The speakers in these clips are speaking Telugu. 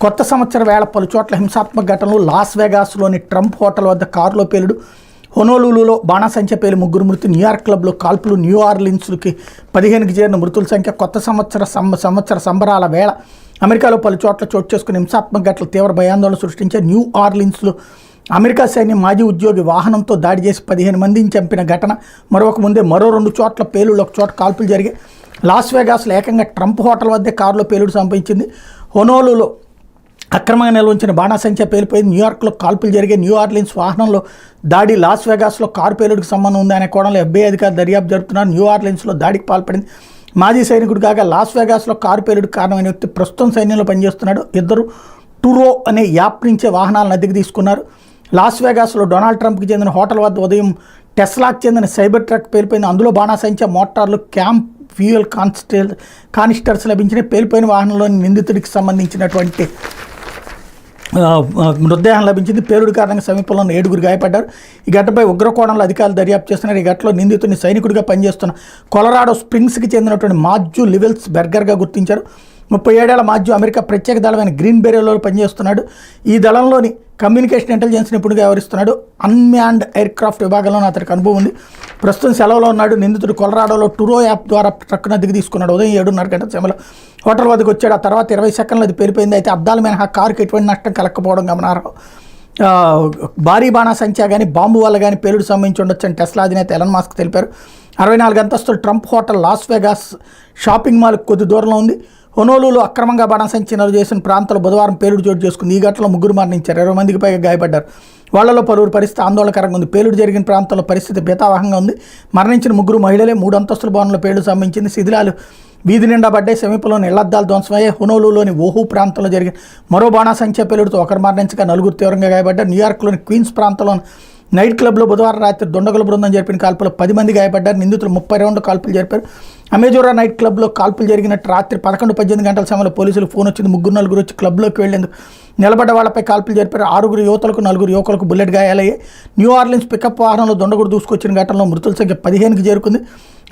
కొత్త సంవత్సర వేళ పలుచోట్ల హింసాత్మక ఘటనలు. లాస్ వేగాస్లోని ట్రంప్ హోటల్ వద్ద కారులో పేలుడు. హొనోలులులో బాణాసంచ పేలి 3 మృతి. న్యూయార్క్ క్లబ్లో కాల్పులు. న్యూ ఆర్లిన్స్కి 15కి చేరిన మృతుల సంఖ్య. కొత్త సంవత్సర సంబరాల వేళ అమెరికాలో పలుచోట్ల చోటు చేసుకున్న హింసాత్మక ఘటనలు తీవ్ర భయాందోళన సృష్టించే. న్యూ ఆర్లిన్స్లో అమెరికా సైన్యం మాజీ ఉద్యోగి వాహనంతో దాడి చేసి 15 మందిని చంపిన ఘటన. మరొక ముందే మరో 2 చోట్ల పేలుళ్ళు, ఒక చోట కాల్పులు జరిగాయి. లాస్ వేగాస్లో ఏకంగా ట్రంప్ హోటల్ వద్దే కారులో పేలుడు సంభవించింది. హొనోలులో అక్రమంగా నిల్వించిన బాణాసంచ పేలిపోయింది. న్యూయార్క్లో కాల్పులు జరిగాయి. న్యూ ఆర్లిన్స్ వాహనంలో దాడి. లాస్ వేగాస్లో కారు పేలుడికి సంబంధం ఉంది అనే కోణంలో FBI అధికారులు దర్యాప్తు జరుపుతున్నారు. న్యూ ఆర్లిన్స్లో దాడికి పాల్పడింది మాజీ సైనికుడు కాగా లాస్ వేగాస్లో కారు పేలుడికి కారణమైన వ్యక్తి ప్రస్తుతం సైన్యంలో పనిచేస్తున్నాడు. ఇద్దరు టూరో అనే యాప్ నుంచే వాహనాలను అద్దెకు తీసుకున్నారు. లాస్ వేగాస్లో డొనాల్డ్ ట్రంప్కి చెందిన హోటల్ వద్ద ఉదయం టెస్లాకి చెందిన సైబర్ ట్రక్ పేలిపోయింది. అందులో బాణాసంచ, మోటార్లు, క్యాంప్ ఫ్యూయల్ కానిస్టర్స్ లభించిన. పేలిపోయిన వాహనంలోని నిందితుడికి సంబంధించినటువంటి మృతదేహం లభించింది. పేలుడు కారణంగా సమీపంలో 7 గాయపడ్డారు. ఈ ఘటనపై ఉగ్రకోణంలో అధికారులు దర్యాప్తు చేస్తున్నారు. ఈ ఘటనలో నిందితుడిని సైనికుడిగా పనిచేస్తున్న కొలరాడో స్ప్రింగ్స్కి చెందినటువంటి మాథ్యూ లివెల్స్ బెర్గర్గా గుర్తించారు. 37 ఏళ్ల మాథ్యూ అమెరికా ప్రత్యేక దళమైన గ్రీన్ బెరీలో పనిచేస్తున్నాడు. ఈ దళంలోని కమ్యూనికేషన్ ఇంటెలిజెన్స్ నిపుణుడిగా వ్యవహరిస్తున్నాడు. అన్మ్యాన్డ్ ఎయిర్క్రాఫ్ట్ విభాగంలో అతనికి అనుభవం ఉంది. ప్రస్తుతం సెలవులో ఉన్నాడు. నిందితుడు కొలరాడోలో టూరో యాప్ ద్వారా ట్రక్కును అద్దెకు తీసుకున్నాడు. ఉదయం 7:30 గంటల సమయంలో హోటల్ వద్దకు వచ్చాడు. ఆ తర్వాత 20 సెకండ్లు అది పేలిపోయింది. అయితే అద్దాల మినహా కారుకి ఎటువంటి నష్టం కలగకపోవడం గమనార్హం. భారీ బాణాసంచా కానీ బాంబు వల్ల కానీ పేలుడు సంభవించి ఉండొచ్చని టెస్లా అధినేత ఎలన్ మస్క్ తెలిపారు. 64 అంతస్తుల Trump hotel Las Vegas shopping mall కొద్ది దూరంలో ఉంది. హొనోలులో అక్రమంగా బాణాసంచా నిల్వ చేసిన ప్రాంతంలో బుధవారం పేలుడు చోటు చేసుకుంది. ఈ ఘటనలో 3 మరణించారు. 20 మందికి పైగా గాయపడ్డారు. వాళ్లలో పలువురు పరిస్థితి ఆందోళనకరంగా ఉంది. పేలుడు జరిగిన ప్రాంతంలో పరిస్థితి భీతావహంగా ఉంది. మరణించిన 3 మహిళలే. 3 అంతస్తుల భవనంలో పేలుడు సంభవించింది. శిథిలాలు వీధి నిండా పడ్డాయి. సమీపంలోని ఇళ్లద్దాలు ధ్వంసమయ్యాయి. హొనోలులోని ఓహు ప్రాంతంలో జరిగిన మరో బాణాసంచా పేలుడుతో 1 మరణించగా 4 తీవ్రంగా గాయపడ్డారు. న్యూయార్క్లోని క్వీన్స్ ప్రాంతంలోని నైట్ క్లబ్లో బుధవారం రాత్రి దుండగుల బృందం జరిపిన కాల్పులో 10 మంది గాయపడ్డారు. నిందితులు 30 రౌండ్లు కాల్పులు జరిపారు. అమెజోరా నైట్ క్లబ్లో కాల్పులు జరిగినట్టు రాత్రి 11-18 గంటల సమయంలో పోలీసులకు ఫోన్ వచ్చింది. 3-4 వచ్చి క్లబ్లోకి వెళ్లేందుకు నిలబడ్డ వాళ్లపై కాల్పులు జరిపారు. 6 యువతులకు 4 యువకులకు బుల్లెట్ గాయాలయ్యాయి. న్యూ ఆర్లిన్స్ పికప్ వాహనంలో దుండగుడు దూసుకొచ్చిన ఘటనలో మృతుల సంఖ్య 15కి చేరుకుంది.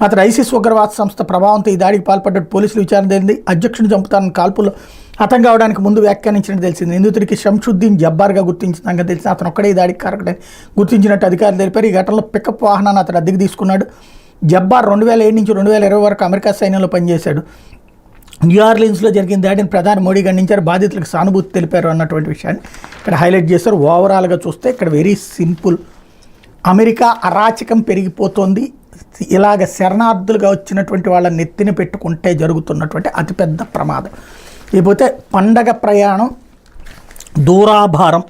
అతడు ఐసిస్ ఉగ్రవాద సంస్థ ప్రభావంతో ఈ దాడికి పాల్పడ్డట్టు పోలీసులు విచారణ జరిగింది. అధ్యక్షుడిని చంపుతానని కాల్పుల్లో హతం కావడానికి ముందు వ్యాఖ్యానించినట్టు తెలిసింది. నిందితుడికి షంషుద్దీన్ జబ్బార్గా గుర్తించిన సంగతి తెలిసింది. అతను ఒక్కడే ఈ దాడికి కారకుడని గుర్తించినట్టు అధికారులు తెలిపారు. ఈ ఘటనలో పికప్ వాహనాన్ని అతను అద్దెకు తీసుకున్నాడు. జబ్బార్ 2007 నుంచి 2020 వరకు అమెరికా సైన్యంలో పనిచేశాడు. న్యూ ఆర్లిన్స్లో జరిగిన దాడిని ప్రధాని మోడీ ఖండించారు. బాధితులకు సానుభూతి తెలిపారు అన్నటువంటి విషయాన్ని ఇక్కడ హైలైట్ చేశారు. ఓవరాల్గా చూస్తే ఇక్కడ వెరీ సింపుల్. అమెరికా అరాచకం పెరిగిపోతుంది. ఇలాగ శరణార్థులుగా వచ్చినటువంటి వాళ్ళ నెత్తిన పెట్టుకుంటే జరుగుతున్నటువంటి అతిపెద్ద ప్రమాదం. లేకపోతే పండగ ప్రయాణం దూరాభారం